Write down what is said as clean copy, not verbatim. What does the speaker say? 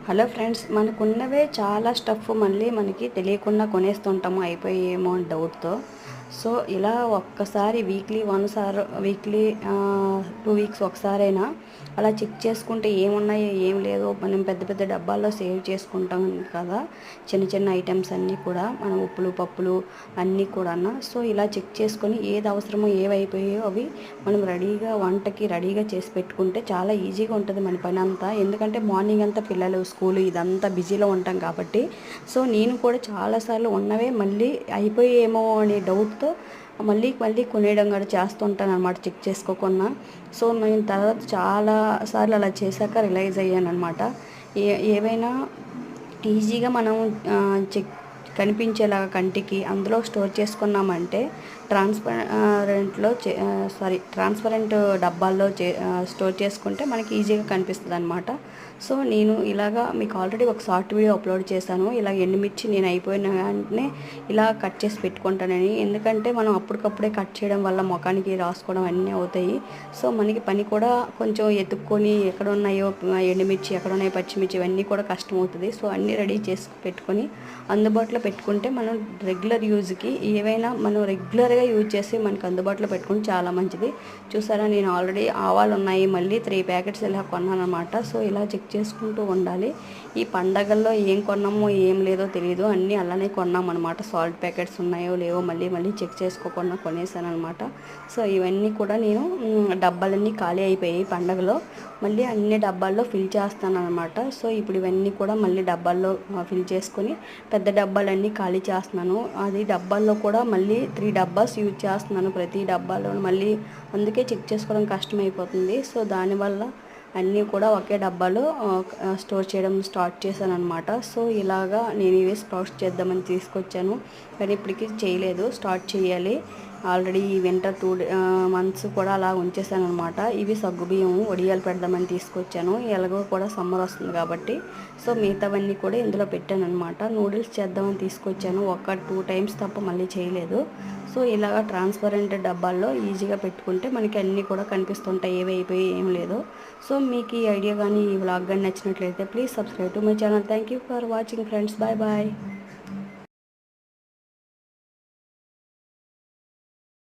Hello friends, మనకున్నవే చాలా stuff మళ్ళీ మనకి తెలియకుండా కొనేస్తుంటాము అయిపోయేమో అని డౌట్తో. సో ఇలా ఒక్కసారి weekly once or weekly 2 weeks ఒకసారైనా అలా చెక్ చేసుకుంటే ఏమున్నాయో ఏం లేదో మనం పెద్ద పెద్ద డబ్బాల్లో సేవ్ చేసుకుంటాం కదా, చిన్న చిన్న ఐటమ్స్ అన్నీ కూడా మన ఉప్పులు పప్పులు అన్నీ కూడా. సో ఇలా చెక్ చేసుకొని ఏది అవసరమో ఏవైపోయాయో అవి మనం వంటకి రెడీగా చేసి పెట్టుకుంటే చాలా ఈజీగా ఉంటుంది మన పని అంతా. ఎందుకంటే మార్నింగ్ అంతా పిల్లలు స్కూల్ ఇదంతా బిజీలో ఉంటాం కాబట్టి. సో నేను కూడా చాలాసార్లు ఉన్నవే మళ్ళీ అయిపోయేమో అనే డౌట్తో మళ్ళీ మళ్ళీ కొనేయడం కూడా చేస్తుంటాను అనమాట, చెక్ చేసుకోకుండా. సో నేను తర్వాత చాలాసార్లు అలా చేశాక రిలైజ్ అయ్యాను అనమాట. ఏవైనా ఈజీగా మనం చెక్ కనిపించేలాగా కంటికి అందులో స్టోర్ చేసుకున్నామంటే ట్రాన్స్పరెంట్ డబ్బాల్లో స్టోర్ చేసుకుంటే మనకి ఈజీగా కనిపిస్తుంది అనమాట. సో నేను ఇలాగా మీకు ఆల్రెడీ ఒక షార్ట్ వీడియో అప్లోడ్ చేశాను. ఇలా ఎండుమిర్చి నేను అయిపోయిన వెంటనే ఇలా కట్ చేసి పెట్టుకుంటానని. ఎందుకంటే మనం అప్పటికప్పుడే కట్ చేయడం వల్ల ముఖానికి రాసుకోవడం అన్నీ అవుతాయి. సో మనకి పని కూడా కొంచెం ఎత్తుక్కొని ఎక్కడ ఉన్నాయో ఎండుమిర్చి, ఎక్కడ ఉన్నాయో పచ్చిమిర్చి, ఇవన్నీ కూడా కష్టం అవుతుంది. సో అన్నీ రెడీ చేసి పెట్టుకొని అందుబాటులో పెట్టుకుంటే మనం రెగ్యులర్ యూజ్కి ఏవైనా మనం రెగ్యులర్గా యూజ్ చేసి మనకు అందుబాటులో పెట్టుకుంటే చాలా మంచిది. చూసారా, నేను ఆల్రెడీ ఆవాలు ఉన్నాయి, మళ్ళీ 3 ప్యాకెట్స్ ఇలా కొన్నాను అనమాట. సో ఇలా చెక్ చేసుకుంటూ ఉండాలి. ఈ పండగల్లో ఏం కొన్నామో ఏం లేదో తెలియదు, అన్నీ అలానే కొన్నాం అనమాట. సాల్ట్ ప్యాకెట్స్ ఉన్నాయో లేవో మళ్ళీ మళ్ళీ చెక్ చేసుకోకుండా కొనేసాను అనమాట. సో ఇవన్నీ కూడా నేను డబ్బాలన్నీ ఖాళీ అయిపోయాయి పండగలో, మళ్ళీ అన్ని డబ్బాల్లో ఫిల్ చేస్తాను అనమాట. సో ఇప్పుడు ఇవన్నీ కూడా మళ్ళీ డబ్బాల్లో ఫిల్ చేసుకొని పెద్ద డబ్బాలన్నీ ఖాళీ చేస్తున్నాను. అది డబ్బాల్లో కూడా మళ్ళీ 3 డబ్బాస్ యూజ్ చేస్తున్నాను ప్రతి డబ్బాలో. మళ్ళీ అందుకే చెక్ చేసుకోవడం కష్టమైపోతుంది. సో దానివల్ల అన్నీ కూడా ఒకే డబ్బాలో స్టోర్ చేయడం స్టార్ట్ చేశాను అనమాట. సో ఇలాగా నేను ఇవి స్టార్ట్ చేద్దామని తీసుకొచ్చాను, కానీ ఇప్పటికీ చేయలేదు. స్టార్ట్ చేయాలి. ఆల్రెడీ ఈ వింటర్ 2 months కూడా అలా ఉంచేసాను అనమాట. ఇవి సగ్గుబియ్యం వడియాలు పెడదామని తీసుకొచ్చాను. ఎలాగో కూడా సమ్మర్ వస్తుంది కాబట్టి. సో మిగతావన్నీ కూడా ఇందులో పెట్టాను అనమాట. నూడిల్స్ చేద్దామని తీసుకొచ్చాను, 1-2 times తప్ప మళ్ళీ చేయలేదు. సో ఇలాగ ట్రాన్స్పరెంట్ డబ్బాల్లో ఈజీగా పెట్టుకుంటే మనకి అన్నీ కూడా కనిపిస్తుంటాయి, ఏవి అయిపోయి ఏం లేదు. సో మీకు ఈ ఐడియా కానీ ఈ వ్లాగ్ కానీ నచ్చినట్లయితే please subscribe to my channel. Thank you for watching friends. Bye bye.